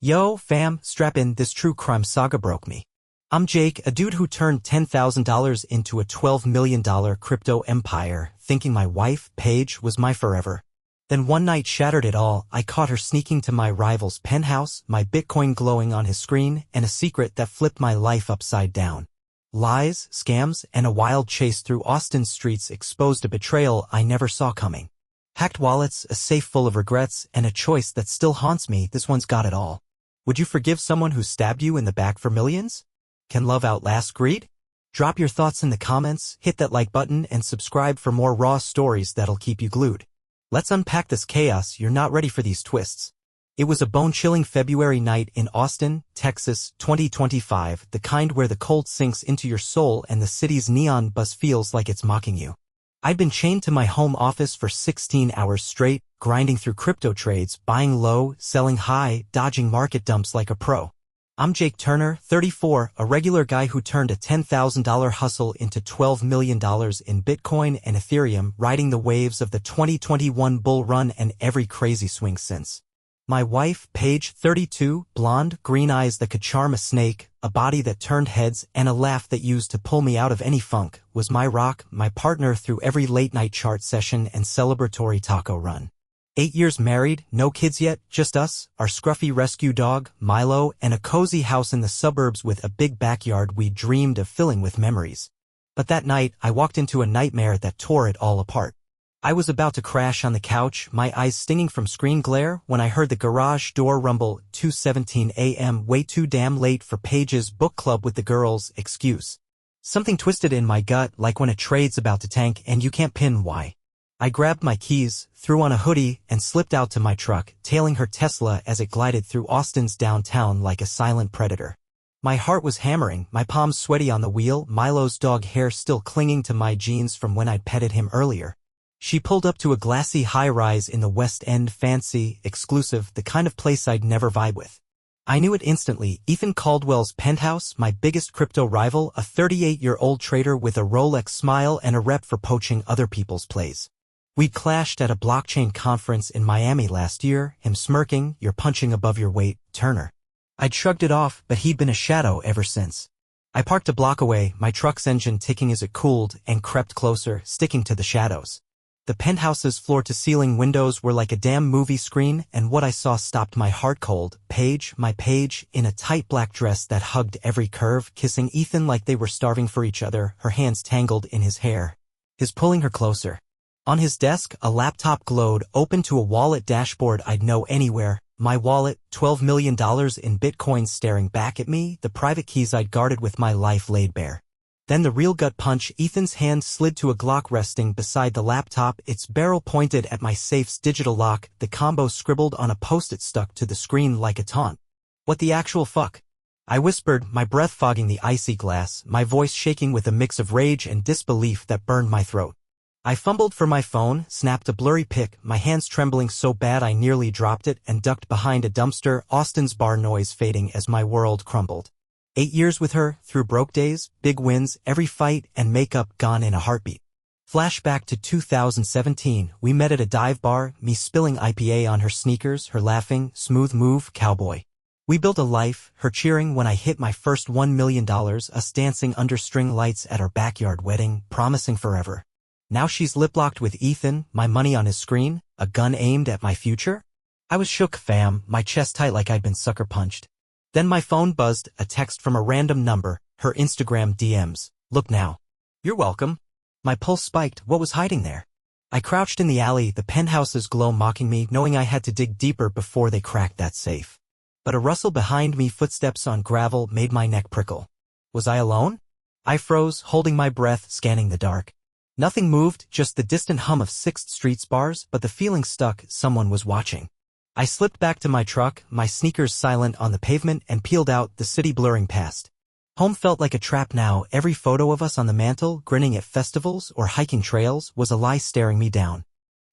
Yo, fam, strap in, this true crime saga broke me. I'm Jake, a dude who turned $10,000 into a $12 million crypto empire, thinking my wife, Paige, was my forever. Then one night shattered it all. I caught her sneaking to my rival's penthouse, my Bitcoin glowing on his screen, and a secret that flipped my life upside down. Lies, scams, and a wild chase through Austin's streets exposed a betrayal I never saw coming. Hacked wallets, a safe full of regrets, and a choice that still haunts me. This one's got it all. Would you forgive someone who stabbed you in the back for millions? Can love outlast greed? Drop your thoughts in the comments, hit that like button, and subscribe for more raw stories that'll keep you glued. Let's unpack this chaos. You're not ready for these twists. It was a bone-chilling February night in Austin, Texas, 2025, the kind where the cold sinks into your soul and the city's neon buzz feels like it's mocking you. I'd been chained to my home office for 16 hours straight, grinding through crypto trades, buying low, selling high, dodging market dumps like a pro. I'm Jake Turner, 34, a regular guy who turned a $10,000 hustle into $12 million in Bitcoin and Ethereum, riding the waves of the 2021 bull run and every crazy swing since. My wife, Paige, 32, blonde, green eyes that could charm a snake, a body that turned heads, and a laugh that used to pull me out of any funk, was my rock, my partner through every late-night chart session and celebratory taco run. 8 years married, no kids yet, just us, our scruffy rescue dog, Milo, and a cozy house in the suburbs with a big backyard we dreamed of filling with memories. But that night, I walked into a nightmare that tore it all apart. I was about to crash on the couch, my eyes stinging from screen glare, when I heard the garage door rumble. 2:17 a.m. Way too damn late for Paige's book club with the girls, excuse. Something twisted in my gut, like when a trade's about to tank and you can't pin why. I grabbed my keys, threw on a hoodie, and slipped out to my truck, tailing her Tesla as it glided through Austin's downtown like a silent predator. My heart was hammering, my palms sweaty on the wheel, Milo's dog hair still clinging to my jeans from when I'd petted him earlier. She pulled up to a glassy high-rise in the West End, fancy, exclusive, the kind of place I'd never vibe with. I knew it instantly. Ethan Caldwell's penthouse, my biggest crypto rival, a 38-year-old trader with a Rolex smile and a rep for poaching other people's plays. We'd clashed at a blockchain conference in Miami last year, him smirking, "You're punching above your weight, Turner." I'd shrugged it off, but he'd been a shadow ever since. I parked a block away, my truck's engine ticking as it cooled, and crept closer, sticking to the shadows. The penthouse's floor-to-ceiling windows were like a damn movie screen, and what I saw stopped my heart cold. Paige, my Paige, in a tight black dress that hugged every curve, kissing Ethan like they were starving for each other, her hands tangled in his hair. His pulling her closer. On his desk, a laptop glowed, open to a wallet dashboard I'd know anywhere. My wallet, $12 million in Bitcoin staring back at me, the private keys I'd guarded with my life laid bare. Then the real gut punch. Ethan's hand slid to a Glock resting beside the laptop, its barrel pointed at my safe's digital lock, the combo scribbled on a post-it stuck to the screen like a taunt. "What the actual fuck?" I whispered, my breath fogging the icy glass, my voice shaking with a mix of rage and disbelief that burned my throat. I fumbled for my phone, snapped a blurry pic, my hands trembling so bad I nearly dropped it, and ducked behind a dumpster, Austin's bar noise fading as my world crumbled. 8 years with her, through broke days, big wins, every fight, and makeup gone in a heartbeat. Flashback to 2017, we met at a dive bar, me spilling IPA on her sneakers, her laughing, smooth move, cowboy. We built a life, her cheering when I hit my first $1 million, us dancing under string lights at our backyard wedding, promising forever. Now she's lip-locked with Ethan, my money on his screen, a gun aimed at my future? I was shook, fam, my chest tight like I'd been sucker punched. Then my phone buzzed, a text from a random number, her Instagram DMs. "Look now." "You're welcome." My pulse spiked. What was hiding there? I crouched in the alley, the penthouse's glow mocking me, knowing I had to dig deeper before they cracked that safe. But a rustle behind me, footsteps on gravel, made my neck prickle. Was I alone? I froze, holding my breath, scanning the dark. Nothing moved, just the distant hum of 6th Street's bars, but the feeling stuck. Someone was watching. I slipped back to my truck, my sneakers silent on the pavement, and peeled out, the city blurring past. Home felt like a trap now. Every photo of us on the mantle, grinning at festivals or hiking trails, was a lie staring me down.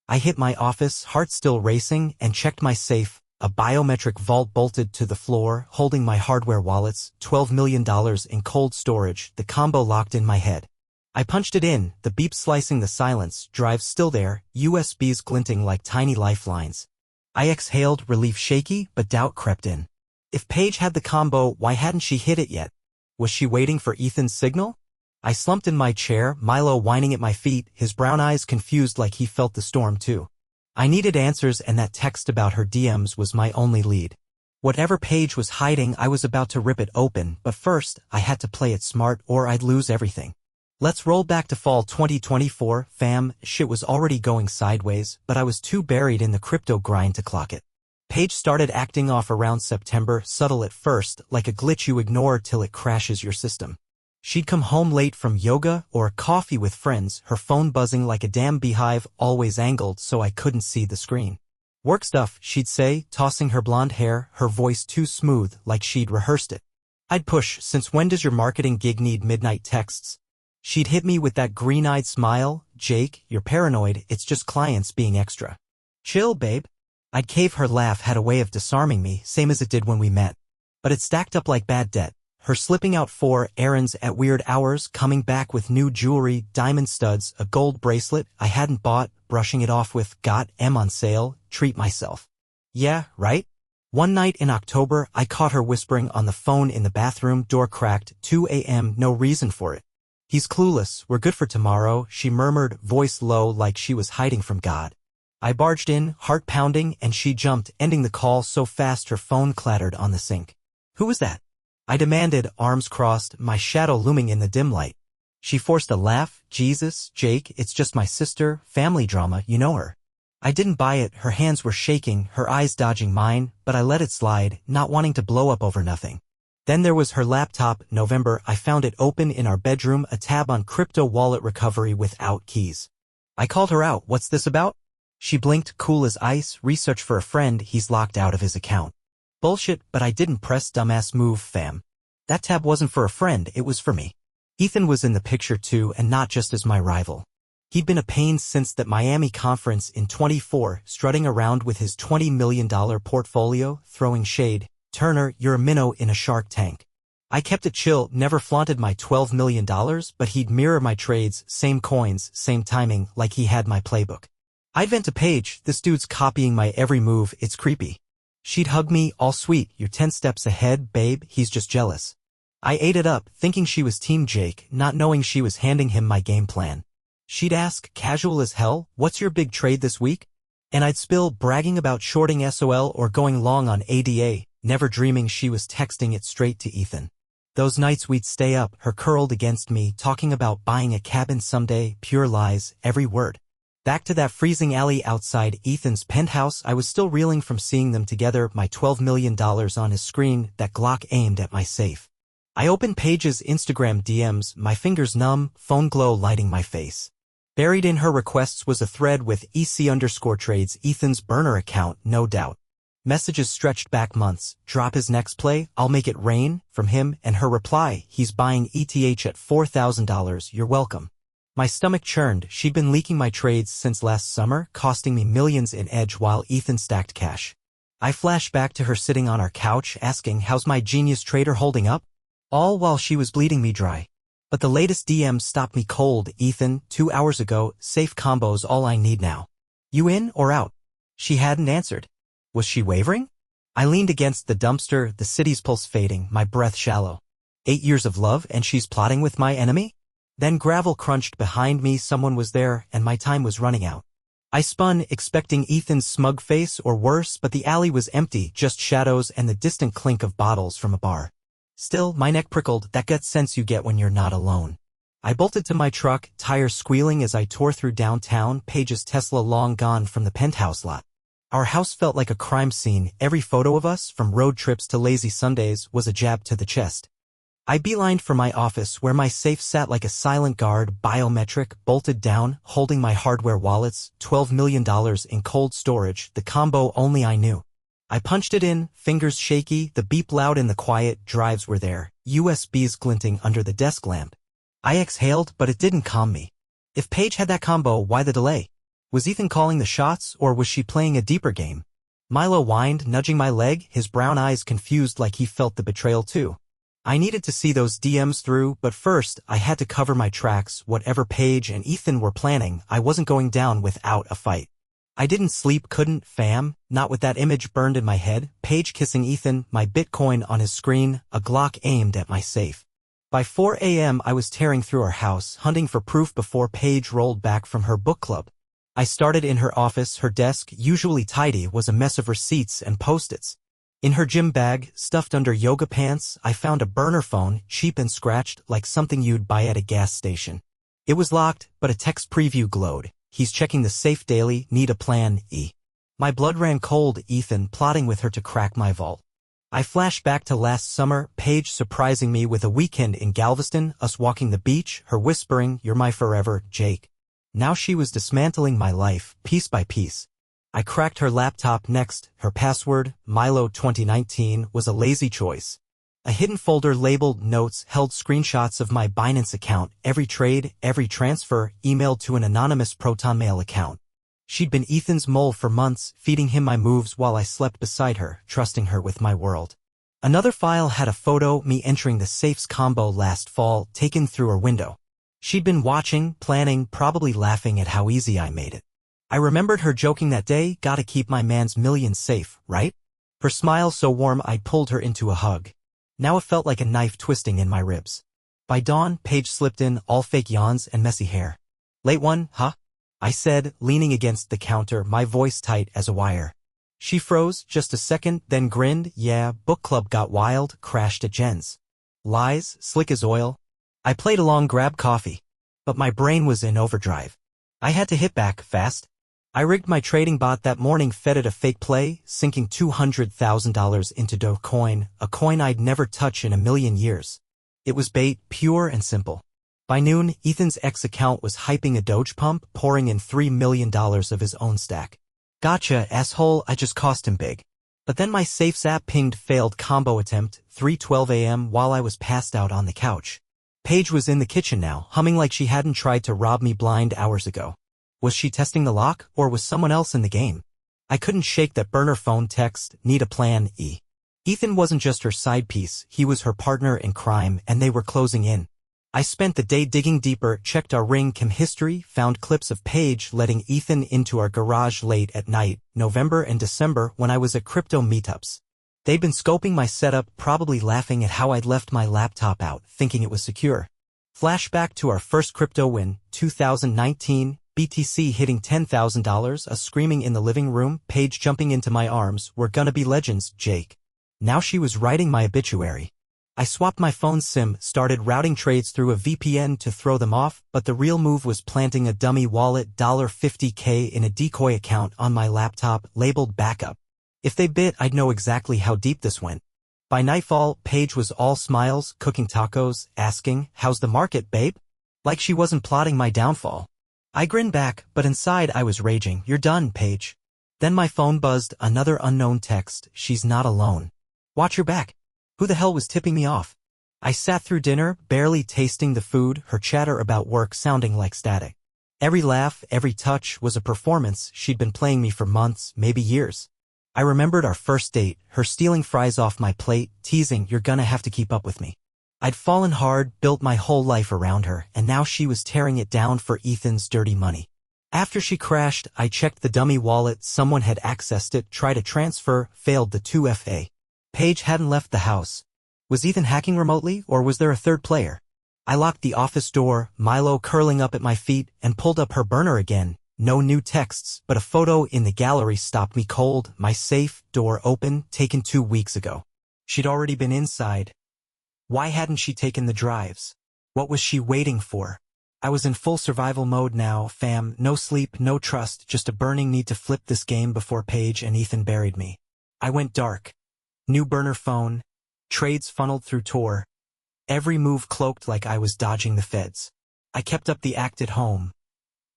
I hit my office, heart still racing, and checked my safe, a biometric vault bolted to the floor, holding my hardware wallets, $12 million in cold storage, the combo locked in my head. I punched it in, the beep slicing the silence, drive still there, USBs glinting like tiny lifelines. I exhaled, relief shaky, but doubt crept in. If Paige had the combo, why hadn't she hit it yet? Was she waiting for Ethan's signal? I slumped in my chair, Milo whining at my feet, his brown eyes confused like he felt the storm too. I needed answers, and that text about her DMs was my only lead. Whatever Paige was hiding, I was about to rip it open, but first, I had to play it smart or I'd lose everything. Let's roll back to fall 2024, fam. Shit was already going sideways, but I was too buried in the crypto grind to clock it. Paige started acting off around September, subtle at first, like a glitch you ignore till it crashes your system. She'd come home late from yoga or coffee with friends, her phone buzzing like a damn beehive, always angled so I couldn't see the screen. Work stuff, she'd say, tossing her blonde hair, her voice too smooth, like she'd rehearsed it. I'd push, since when does your marketing gig need midnight texts? She'd hit me with that green-eyed smile, Jake, you're paranoid, it's just clients being extra. Chill, babe. I'd cave. Her laugh had a way of disarming me, same as it did when we met. But it stacked up like bad debt. Her slipping out for errands at weird hours, coming back with new jewelry, diamond studs, a gold bracelet I hadn't bought, brushing it off with, got M on sale, treat myself. Yeah, right? One night in October, I caught her whispering on the phone in the bathroom, door cracked, 2 a.m., no reason for it. He's clueless, we're good for tomorrow, she murmured, voice low like she was hiding from God. I barged in, heart pounding, and she jumped, ending the call so fast her phone clattered on the sink. Who was that? I demanded, arms crossed, my shadow looming in the dim light. She forced a laugh. Jesus, Jake, it's just my sister, family drama, you know her. I didn't buy it, her hands were shaking, her eyes dodging mine, but I let it slide, not wanting to blow up over nothing. Then there was her laptop, November, I found it open in our bedroom, a tab on crypto wallet recovery without keys. I called her out, what's this about? She blinked, cool as ice, research for a friend, he's locked out of his account. Bullshit, but I didn't press, dumbass move, fam. That tab wasn't for a friend, it was for me. Ethan was in the picture too, and not just as my rival. He'd been a pain since that Miami conference in 24, strutting around with his $20 million portfolio, throwing shade. Turner, you're a minnow in a shark tank. I kept it chill, never flaunted my $12 million, but he'd mirror my trades, same coins, same timing, like he had my playbook. I'd vent to Paige, this dude's copying my every move, it's creepy. She'd hug me, all sweet, you're 10 steps ahead, babe, he's just jealous. I ate it up, thinking she was Team Jake, not knowing she was handing him my game plan. She'd ask, casual as hell, what's your big trade this week? And I'd spill, bragging about shorting SOL or going long on ADA, never dreaming she was texting it straight to Ethan. Those nights we'd stay up, her curled against me, talking about buying a cabin someday, pure lies, every word. Back to that freezing alley outside Ethan's penthouse, I was still reeling from seeing them together, my $12 million on his screen, that Glock aimed at my safe. I opened Paige's Instagram DMs, my fingers numb, phone glow lighting my face. Buried in her requests was a thread with EC_trades, Ethan's burner account, no doubt. Messages stretched back months, drop his next play, I'll make it rain, from him, and her reply, he's buying ETH at $4,000, you're welcome. My stomach churned, she'd been leaking my trades since last summer, costing me millions in edge while Ethan stacked cash. I flashed back to her sitting on our couch, asking, how's my genius trader holding up? All while she was bleeding me dry. But the latest DM stopped me cold, Ethan, 2 hours ago, safe combo's all I need now. You in or out? She hadn't answered. Was she wavering? I leaned against the dumpster, the city's pulse fading, my breath shallow. 8 years of love and she's plotting with my enemy? Then gravel crunched behind me, someone was there, and my time was running out. I spun, expecting Ethan's smug face or worse, but the alley was empty, just shadows and the distant clink of bottles from a bar. Still, my neck prickled, that gut sense you get when you're not alone. I bolted to my truck, tires squealing as I tore through downtown, Paige's Tesla long gone from the penthouse lot. Our house felt like a crime scene, every photo of us, from road trips to lazy Sundays, was a jab to the chest. I beelined for my office where my safe sat like a silent guard, biometric, bolted down, holding my hardware wallets, $12 million in cold storage, the combo only I knew. I punched it in, fingers shaky, the beep loud in the quiet, drives were there, USBs glinting under the desk lamp. I exhaled, but it didn't calm me. If Paige had that combo, why the delay? Was Ethan calling the shots, or was she playing a deeper game? Milo whined, nudging my leg, his brown eyes confused like he felt the betrayal too. I needed to see those DMs through, but first, I had to cover my tracks, whatever Paige and Ethan were planning, I wasn't going down without a fight. I didn't sleep, couldn't, fam, not with that image burned in my head, Paige kissing Ethan, my Bitcoin on his screen, a Glock aimed at my safe. By 4 a.m. I was tearing through our house, hunting for proof before Paige rolled back from her book club. I started in her office. Her desk, usually tidy, was a mess of receipts and post-its. In her gym bag, stuffed under yoga pants, I found a burner phone, cheap and scratched, like something you'd buy at a gas station. It was locked, but a text preview glowed. He's checking the safe daily, need a plan, E. My blood ran cold, Ethan plotting with her to crack my vault. I flashed back to last summer, Paige surprising me with a weekend in Galveston, us walking the beach, her whispering, "You're my forever, Jake." Now she was dismantling my life, piece by piece. I cracked her laptop next. Her password, Milo 2019, was a lazy choice. A hidden folder labeled Notes held screenshots of my Binance account, every trade, every transfer, emailed to an anonymous Proton Mail account. She'd been Ethan's mole for months, feeding him my moves while I slept beside her, trusting her with my world. Another file had a photo, me entering the safes combo last fall, taken through her window. She'd been watching, planning, probably laughing at how easy I made it. I remembered her joking that day, "Gotta keep my man's millions safe, right?" Her smile so warm I pulled her into a hug. Now it felt like a knife twisting in my ribs. By dawn, Paige slipped in, all fake yawns and messy hair. "Late one, huh?" I said, leaning against the counter, my voice tight as a wire. She froze just a second, then grinned. "Yeah, book club got wild, crashed at Jen's. Lies, slick as oil." I played along, grabbed coffee. But my brain was in overdrive. I had to hit back, fast. I rigged my trading bot that morning, fed it a fake play, sinking $200,000 into Dogecoin, a coin I'd never touch in a million years. It was bait, pure and simple. By noon, Ethan's ex account was hyping a Doge pump, pouring in $3 million of his own stack. "Gotcha, asshole," I just cost him big. But then my Safes app pinged, "Failed combo attempt, 3:12 a.m. while I was passed out on the couch. Paige was in the kitchen now, humming like she hadn't tried to rob me blind hours ago. Was she testing the lock, or was someone else in the game? I couldn't shake that burner phone text, "Need a plan, E." Ethan wasn't just her side piece, he was her partner in crime, and they were closing in. I spent the day digging deeper, checked our ring cam history, found clips of Paige letting Ethan into our garage late at night, November and December when I was at crypto meetups. They'd been scoping my setup, probably laughing at how I'd left my laptop out, thinking it was secure. Flashback to our first crypto win, 2019, BTC hitting $10,000, us screaming in the living room, Paige jumping into my arms, "We're gonna be legends, Jake." Now she was writing my obituary. I swapped my phone SIM, started routing trades through a VPN to throw them off, but the real move was planting a dummy wallet, $50K in a decoy account on my laptop, labeled backup. If they bit, I'd know exactly how deep this went. By nightfall, Paige was all smiles, cooking tacos, asking, "How's the market, babe?" Like she wasn't plotting my downfall. I grinned back, but inside I was raging. "You're done, Paige." Then my phone buzzed, another unknown text, "She's not alone. Watch your back." Who the hell was tipping me off? I sat through dinner, barely tasting the food, her chatter about work sounding like static. Every laugh, every touch was a performance. She'd been playing me for months, maybe years. I remembered our first date, her stealing fries off my plate, teasing, "You're gonna have to keep up with me." I'd fallen hard, built my whole life around her, and now she was tearing it down for Ethan's dirty money. After she crashed, I checked the dummy wallet, someone had accessed it, tried a transfer, failed the 2FA. Paige hadn't left the house. Was Ethan hacking remotely, or was there a third player? I locked the office door, Milo curling up at my feet, and pulled up her burner again. No new texts, but a photo in the gallery stopped me cold, my safe, door open, taken 2 weeks ago. She'd already been inside. Why hadn't she taken the drives? What was she waiting for? I was in full survival mode now, fam, no sleep, no trust, just a burning need to flip this game before Paige and Ethan buried me. I went dark. New burner phone, trades funneled through Tor. Every move cloaked like I was dodging the feds. I kept up the act at home,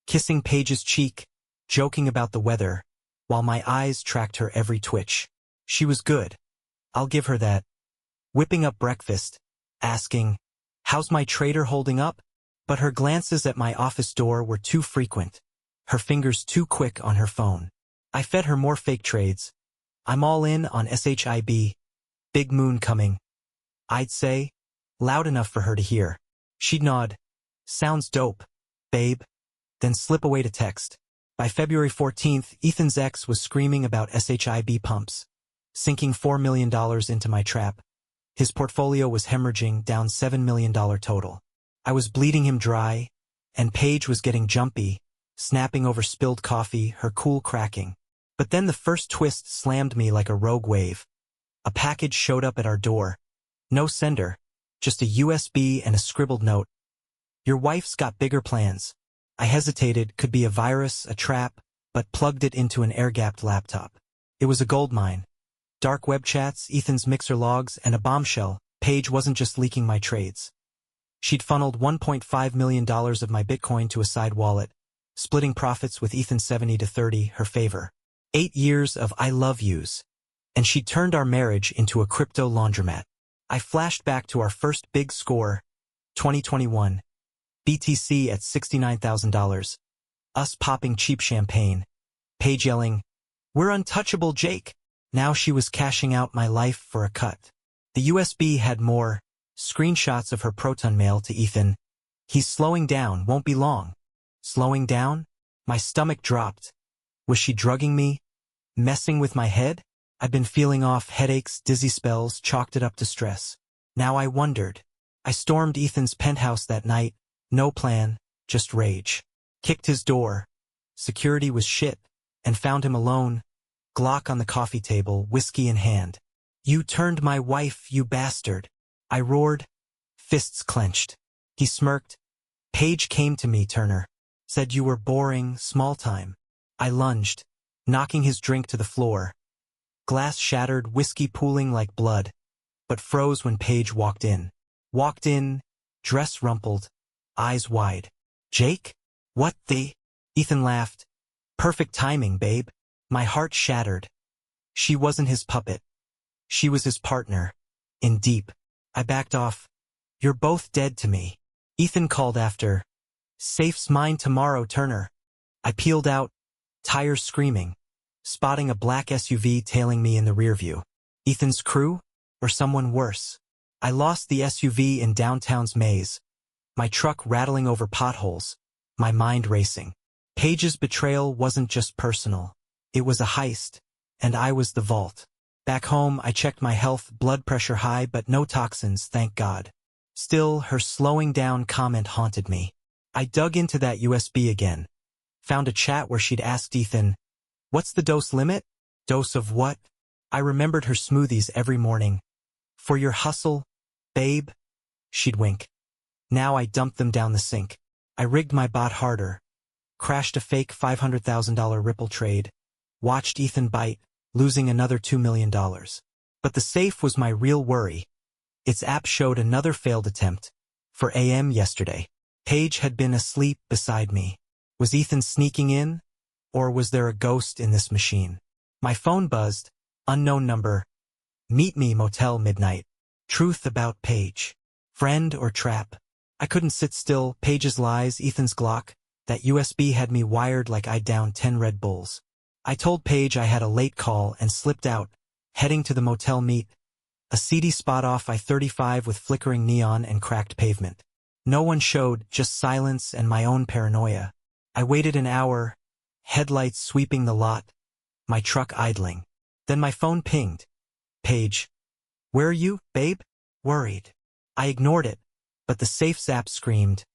kissing Paige's cheek, joking about the weather, while my eyes tracked her every twitch. She was good. I'll give her that. Whipping up breakfast, asking, "How's my trader holding up?" But her glances at my office door were too frequent, her fingers too quick on her phone. I fed her more fake trades. "I'm all in on SHIB. Big moon coming." I'd say, loud enough for her to hear. She'd nod. "Sounds dope, babe." Then slip away to text. By February 14th, Ethan's ex was screaming about SHIB pumps, sinking $4 million into my trap. His portfolio was hemorrhaging, down $7 million total. I was bleeding him dry, and Paige was getting jumpy, snapping over spilled coffee, her cool cracking. But then the first twist slammed me like a rogue wave. A package showed up at our door. No sender, just a USB and a scribbled note. "Your wife's got bigger plans." I hesitated, could be a virus, a trap, but plugged it into an air-gapped laptop. It was a goldmine. Dark web chats, Ethan's mixer logs, and a bombshell. Paige wasn't just leaking my trades. She'd funneled $1.5 million of my Bitcoin to a side wallet, splitting profits with Ethan 70-30, her favor. 8 years of I love yous. And she turned our marriage into a crypto laundromat. I flashed back to our first big score, 2021. BTC at $69,000. Us popping cheap champagne. Paige yelling, "We're untouchable, Jake." Now she was cashing out my life for a cut. The USB had more screenshots of her Proton mail to Ethan. "He's slowing down, won't be long." Slowing down? My stomach dropped. Was she drugging me? Messing with my head? I'd been feeling off, headaches, dizzy spells, chalked it up to stress. Now I wondered. I stormed Ethan's penthouse that night. No plan, just rage. Kicked his door. Security was shit. And found him alone. Glock on the coffee table, whiskey in hand. "You turned my wife, you bastard." I roared. Fists clenched. He smirked. "Paige came to me, Turner. Said you were boring, small time." I lunged, knocking his drink to the floor. Glass shattered, whiskey pooling like blood. But froze when Paige walked in. Dress rumpled. Eyes wide. "Jake? What the?" Ethan laughed. "Perfect timing, babe." My heart shattered. She wasn't his puppet. She was his partner. In deep. I backed off. "You're both dead to me." Ethan called after. "Safe's mine tomorrow, Turner." I peeled out, tires screaming, spotting a black SUV tailing me in the rearview. Ethan's crew? Or someone worse? I lost the SUV in downtown's maze. My truck rattling over potholes, my mind racing. Paige's betrayal wasn't just personal. It was a heist, and I was the vault. Back home, I checked my health, blood pressure high, but no toxins, thank God. Still, her slowing down comment haunted me. I dug into that USB again. Found a chat where she'd asked Ethan, "What's the dose limit?" "Dose of what?" I remembered her smoothies every morning. "For your hustle, babe?" She'd wink. Now I dumped them down the sink. I rigged my bot harder. Crashed a fake $500,000 Ripple trade. Watched Ethan bite, losing another $2 million. But the safe was my real worry. Its app showed another failed attempt. For AM yesterday. Paige had been asleep beside me. Was Ethan sneaking in? Or was there a ghost in this machine? My phone buzzed. Unknown number. "Meet me, motel midnight." Truth about Paige. Friend or trap? I couldn't sit still. Paige's lies, Ethan's Glock. That USB had me wired like I'd downed 10 Red Bulls. I told Paige I had a late call and slipped out, heading to the motel meet. A seedy spot off I-35 with flickering neon and cracked pavement. No one showed, just silence and my own paranoia. I waited an hour, headlights sweeping the lot, my truck idling. Then my phone pinged. "Paige. Where are you, babe?" Worried. I ignored it, but the Safes app screamed.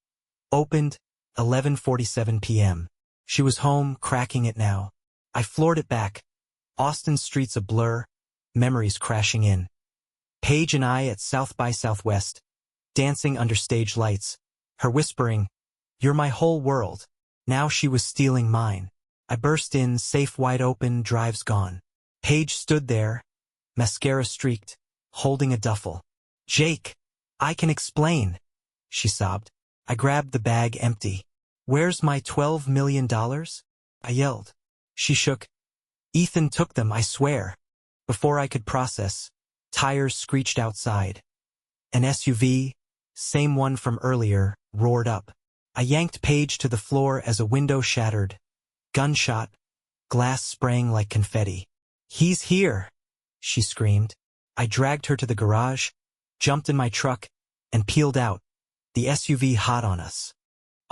Opened, 11:47 p.m. She was home, cracking it now. I floored it back. Austin streets a blur, memories crashing in. Paige and I at South by Southwest, dancing under stage lights, her whispering, "You're my whole world." Now she was stealing mine. I burst in, safe wide open, drives gone. Paige stood there, mascara streaked, holding a duffel. "Jake, I can explain," she sobbed. I grabbed the bag empty. "Where's my $12 million? I yelled. She shook. "Ethan took them, I swear." Before I could process, tires screeched outside. An SUV, same one from earlier, roared up. I yanked Paige to the floor as a window shattered. Gunshot, glass spraying like confetti. "He's here," she screamed. I dragged her to the garage, jumped in my truck, and peeled out, the SUV hot on us.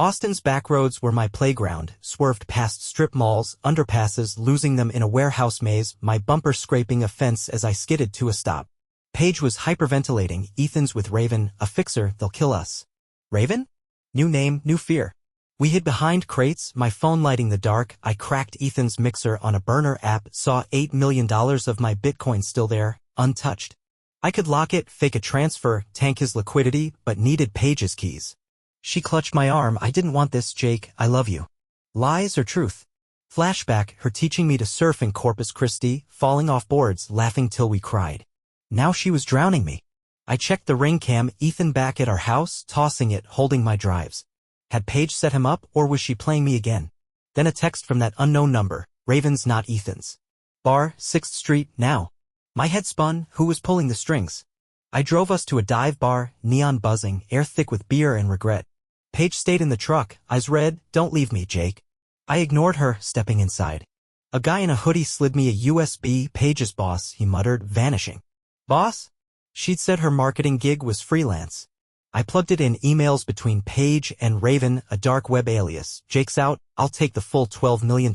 Austin's backroads were my playground, swerved past strip malls, underpasses, losing them in a warehouse maze, my bumper scraping a fence as I skidded to a stop. Paige was hyperventilating, Ethan's with Raven, a fixer, they'll kill us. Raven? New name, new fear. We hid behind crates, my phone lighting the dark, I cracked Ethan's mixer on a burner app, saw $8 million of my Bitcoin still there, untouched. I could lock it, fake a transfer, tank his liquidity, but needed Paige's keys. She clutched my arm, I didn't want this, Jake, I love you. Lies or truth? Flashback, her teaching me to surf in Corpus Christi, falling off boards, laughing till we cried. Now she was drowning me. I checked the ring cam, Ethan back at our house, tossing it, holding my drives. Had Paige set him up, or was she playing me again? Then a text from that unknown number, Raven's not Ethan's. Bar, 6th Street, now. My head spun, who was pulling the strings? I drove us to a dive bar, neon buzzing, air thick with beer and regret. Paige stayed in the truck, eyes red, don't leave me, Jake. I ignored her, stepping inside. A guy in a hoodie slid me a USB, Paige's boss, he muttered, vanishing. Boss? She'd said her marketing gig was freelance. I plugged it in emails between Paige and Raven, a dark web alias. Jake's out, I'll take the full $12 million.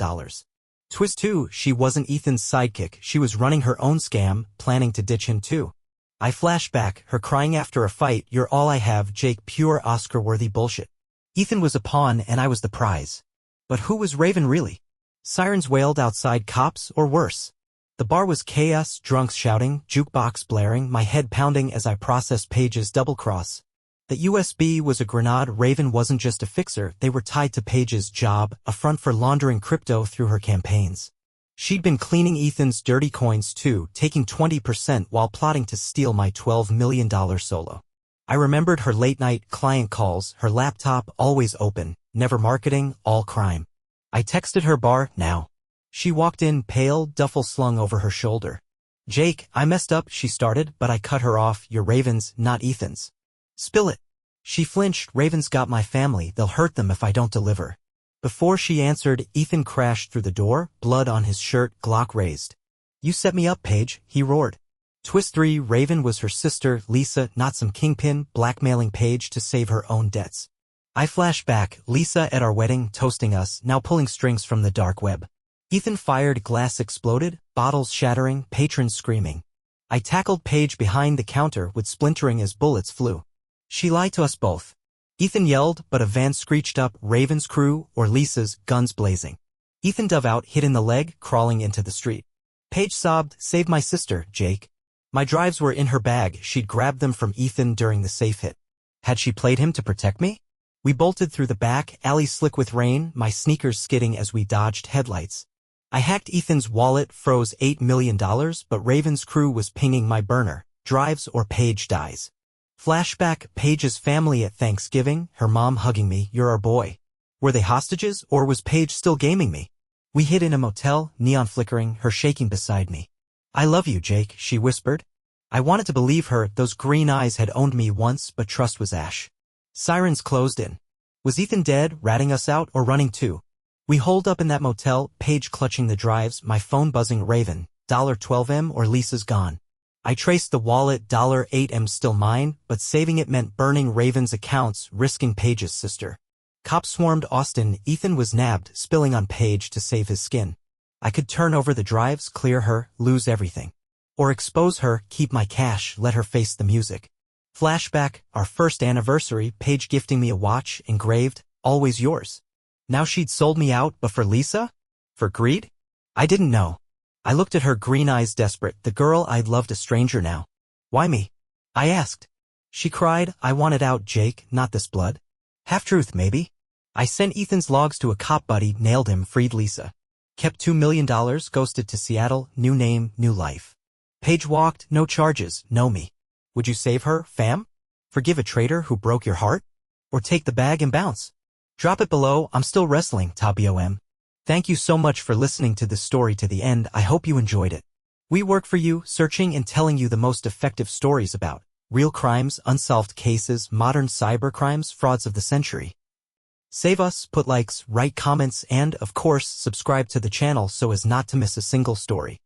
Twist 2, she wasn't Ethan's sidekick, she was running her own scam, planning to ditch him too. I flash back, her crying after a fight, you're all I have, Jake, pure Oscar-worthy bullshit. Ethan was a pawn and I was the prize. But who was Raven really? Sirens wailed outside, cops, or worse. The bar was chaos, drunks shouting, jukebox blaring, my head pounding as I processed Paige's double-cross. The USB was a grenade, Raven wasn't just a fixer, they were tied to Paige's job, a front for laundering crypto through her campaigns. She'd been cleaning Ethan's dirty coins too, taking 20% while plotting to steal my $12 million solo. I remembered her late-night client calls, her laptop always open, never marketing, all crime. I texted her bar, now. She walked in, pale, duffel slung over her shoulder. Jake, I messed up, she started, but I cut her off, you're Raven's, not Ethan's. Spill it. She flinched, Raven's got my family, they'll hurt them if I don't deliver. Before she answered, Ethan crashed through the door, blood on his shirt, Glock raised. You set me up, Paige, he roared. Twist 3, Raven was her sister, Lisa, not some kingpin, blackmailing Paige to save her own debts. I flash back, Lisa at our wedding, toasting us, now pulling strings from the dark web. Ethan fired, glass exploded, bottles shattering, patrons screaming. I tackled Paige behind the counter with splintering as bullets flew. She lied to us both. Ethan yelled, but a van screeched up, Raven's crew, or Lisa's, guns blazing. Ethan dove out, hit in the leg, crawling into the street. Paige sobbed, save my sister, Jake. My drives were in her bag, she'd grabbed them from Ethan during the safe hit. Had she played him to protect me? We bolted through the back, alley slick with rain, my sneakers skidding as we dodged headlights. I hacked Ethan's wallet, froze $8 million, but Raven's crew was pinging my burner, drives or Paige dies. Flashback, Paige's family at Thanksgiving, her mom hugging me, you're our boy. Were they hostages, or was Paige still gaming me? We hid in a motel, neon flickering, her shaking beside me. I love you, Jake, she whispered. I wanted to believe her, those green eyes had owned me once, but trust was ash. Sirens closed in. Was Ethan dead, ratting us out, or running too? We holed up in that motel, Paige clutching the drives, my phone buzzing, Raven, $12M or Lisa's gone. I traced the wallet, $8M still mine, but saving it meant burning Raven's accounts, risking Paige's sister. Cops swarmed Austin, Ethan was nabbed, spilling on Paige to save his skin. I could turn over the drives, clear her, lose everything. Or expose her, keep my cash, let her face the music. Flashback, our first anniversary, Paige gifting me a watch, engraved, always yours. Now she'd sold me out, but for Lisa? For greed? I didn't know. I looked at her, green eyes desperate, the girl I'd loved, a stranger now. Why me? I asked. She cried, I wanted out, Jake, not this blood. Half-truth, maybe. I sent Ethan's logs to a cop buddy, nailed him, freed Lisa. Kept $2 million, ghosted to Seattle, new name, new life. Paige walked, no charges, know me. Would you save her, fam? Forgive a traitor who broke your heart? Or take the bag and bounce? Drop it below, I'm still wrestling, TOM. Thank you so much for listening to this story to the end, I hope you enjoyed it. We work for you, searching and telling you the most effective stories about real crimes, unsolved cases, modern cybercrimes, frauds of the century. Save us, put likes, write comments, and, of course, subscribe to the channel so as not to miss a single story.